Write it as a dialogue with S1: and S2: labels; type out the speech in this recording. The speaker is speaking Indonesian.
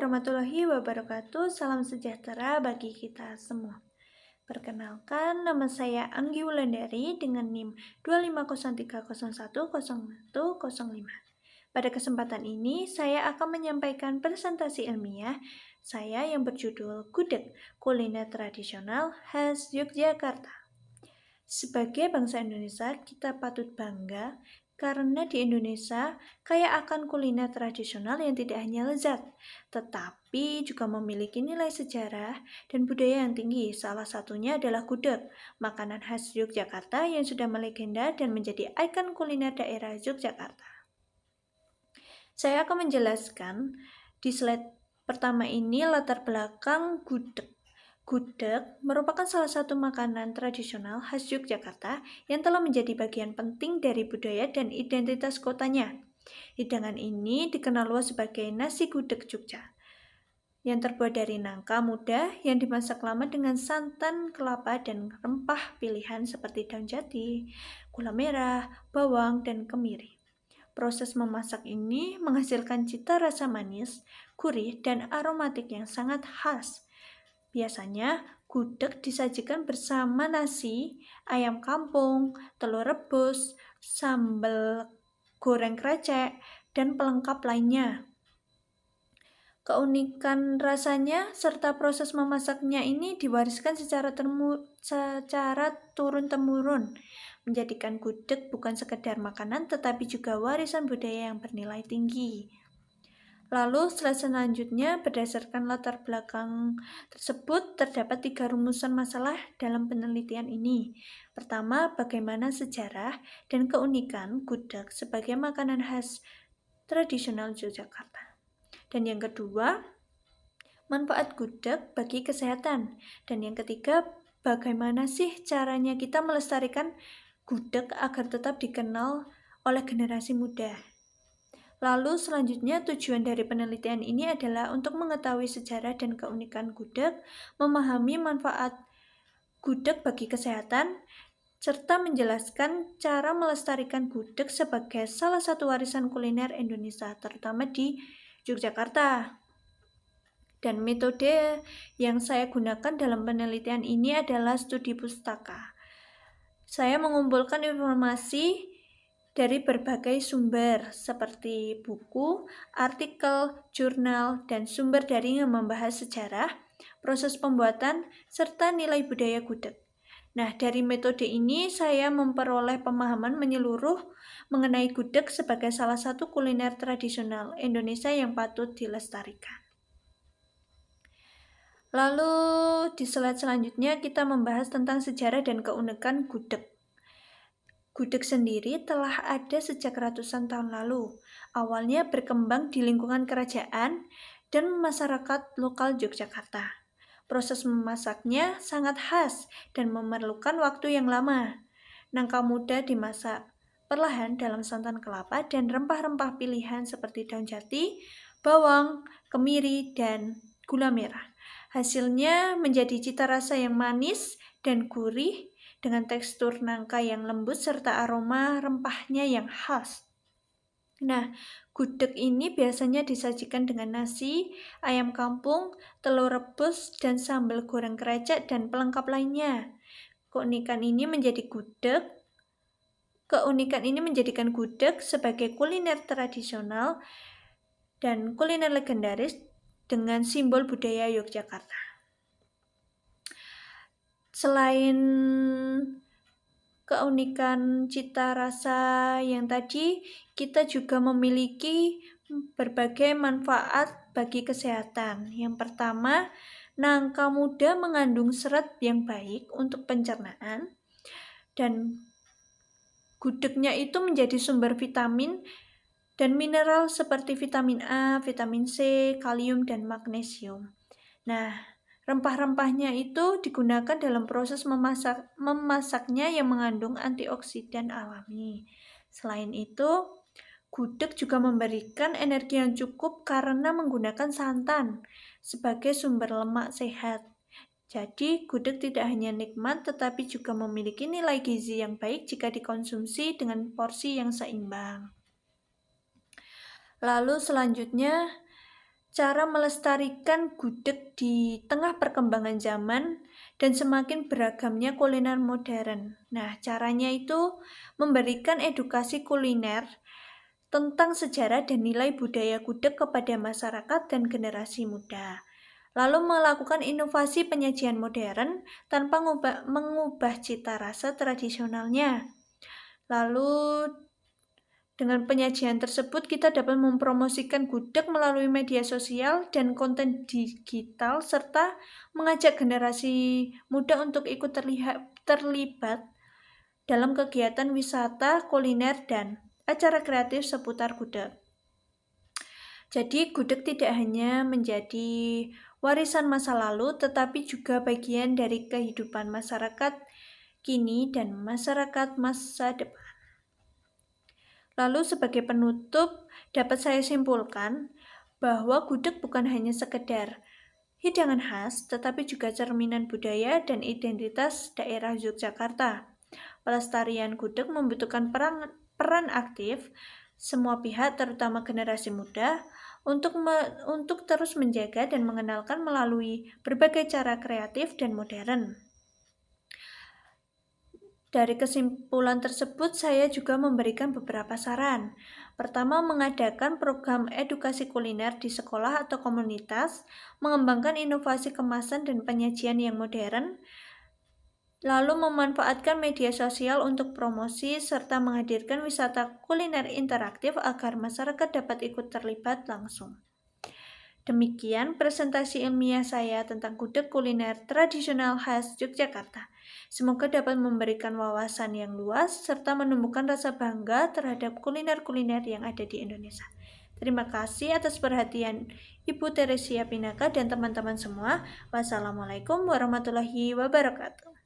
S1: warahmatullahi wabarakatuh. Salam sejahtera bagi kita semua. Perkenalkan, nama saya Anggi Wulandari dengan NIM 25030100105. Pada kesempatan ini, saya akan menyampaikan presentasi ilmiah saya yang berjudul Gudeg, Kuliner Tradisional Khas Yogyakarta. Sebagai bangsa Indonesia, kita patut bangga karena di Indonesia kaya akan kuliner tradisional yang tidak hanya lezat, tetapi juga memiliki nilai sejarah dan budaya yang tinggi. Salah satunya adalah gudeg, makanan khas Yogyakarta yang sudah melegenda dan menjadi ikon kuliner daerah Yogyakarta. Saya akan menjelaskan di slide pertama ini latar belakang gudeg. Gudeg merupakan salah satu makanan tradisional khas Yogyakarta yang telah menjadi bagian penting dari budaya dan identitas kotanya. Hidangan ini dikenal luas sebagai nasi gudeg Jogja, yang terbuat dari nangka muda yang dimasak lama dengan santan, kelapa, dan rempah pilihan seperti daun jati, gula merah, bawang, dan kemiri. Proses memasak ini menghasilkan cita rasa manis, gurih, dan aromatik yang sangat khas. Biasanya, gudeg disajikan bersama nasi, ayam kampung, telur rebus, sambal goreng krecek, dan pelengkap lainnya. Keunikan rasanya serta proses memasaknya ini diwariskan secara turun-temurun, menjadikan gudeg bukan sekedar makanan tetapi juga warisan budaya yang bernilai tinggi. Lalu slide selanjutnya, berdasarkan latar belakang tersebut, terdapat 3 rumusan masalah dalam penelitian ini. Pertama, bagaimana sejarah dan keunikan gudeg sebagai makanan khas tradisional Yogyakarta. Dan yang kedua, manfaat gudeg bagi kesehatan. Dan yang ketiga, bagaimana sih caranya kita melestarikan gudeg agar tetap dikenal oleh generasi muda. Lalu selanjutnya tujuan dari penelitian ini adalah untuk mengetahui sejarah dan keunikan gudeg, memahami manfaat gudeg bagi kesehatan, serta menjelaskan cara melestarikan gudeg sebagai salah satu warisan kuliner Indonesia, terutama di Yogyakarta. Dan metode yang saya gunakan dalam penelitian ini adalah studi pustaka. Saya mengumpulkan informasi dari berbagai sumber seperti buku, artikel, jurnal, dan sumber daring yang membahas sejarah, proses pembuatan, serta nilai budaya gudeg. Nah, dari metode ini saya memperoleh pemahaman menyeluruh mengenai gudeg sebagai salah satu kuliner tradisional Indonesia yang patut dilestarikan. Lalu di slide selanjutnya kita membahas tentang sejarah dan keunikan gudeg. Gudeg sendiri telah ada sejak ratusan tahun lalu. Awalnya berkembang di lingkungan kerajaan dan masyarakat lokal Yogyakarta. Proses memasaknya sangat khas dan memerlukan waktu yang lama. Nangka muda dimasak perlahan dalam santan kelapa dan rempah-rempah pilihan seperti daun jati, bawang, kemiri, dan gula merah. Hasilnya menjadi cita rasa yang manis dan gurih dengan tekstur nangka yang lembut serta aroma rempahnya yang khas. Nah, gudeg ini biasanya disajikan dengan nasi, ayam kampung, telur rebus, dan sambal goreng krecek dan pelengkap lainnya. Keunikan ini menjadikan gudeg sebagai kuliner tradisional dan kuliner legendaris dengan simbol budaya Yogyakarta. Selain keunikan cita rasa yang tadi, kita juga memiliki berbagai manfaat bagi kesehatan. Yang pertama, nangka muda mengandung serat yang baik untuk pencernaan, dan gudegnya itu menjadi sumber vitamin dan mineral seperti vitamin A, vitamin C, kalium, dan magnesium. Nah, rempah-rempahnya itu digunakan dalam proses memasaknya yang mengandung antioksidan alami. Selain itu, gudeg juga memberikan energi yang cukup karena menggunakan santan sebagai sumber lemak sehat. Jadi, gudeg tidak hanya nikmat tetapi juga memiliki nilai gizi yang baik jika dikonsumsi dengan porsi yang seimbang. Lalu selanjutnya, cara melestarikan gudeg di tengah perkembangan zaman dan semakin beragamnya kuliner modern. Nah, caranya itu memberikan edukasi kuliner tentang sejarah dan nilai budaya gudeg kepada masyarakat dan generasi muda. Lalu melakukan inovasi penyajian modern tanpa mengubah cita rasa tradisionalnya. Lalu dengan penyajian tersebut kita dapat mempromosikan gudeg melalui media sosial dan konten digital serta mengajak generasi muda untuk ikut terlibat dalam kegiatan wisata, kuliner, dan acara kreatif seputar gudeg. Jadi gudeg tidak hanya menjadi warisan masa lalu, tetapi juga bagian dari kehidupan masyarakat kini dan masyarakat masa depan. Lalu sebagai penutup, dapat saya simpulkan bahwa gudeg bukan hanya sekedar hidangan khas, tetapi juga cerminan budaya dan identitas daerah Yogyakarta. Pelestarian gudeg membutuhkan peran aktif semua pihak, terutama generasi muda, untuk terus menjaga dan mengenalkan melalui berbagai cara kreatif dan modern. Dari kesimpulan tersebut, saya juga memberikan beberapa saran. Pertama, mengadakan program edukasi kuliner di sekolah atau komunitas, mengembangkan inovasi kemasan dan penyajian yang modern, lalu memanfaatkan media sosial untuk promosi, serta menghadirkan wisata kuliner interaktif agar masyarakat dapat ikut terlibat langsung. Demikian presentasi ilmiah saya tentang gudeg kuliner tradisional khas Yogyakarta. Semoga dapat memberikan wawasan yang luas serta menumbuhkan rasa bangga terhadap kuliner-kuliner yang ada di Indonesia. Terima kasih atas perhatian Ibu Teresia Pinaka dan teman-teman semua. Wassalamualaikum warahmatullahi wabarakatuh.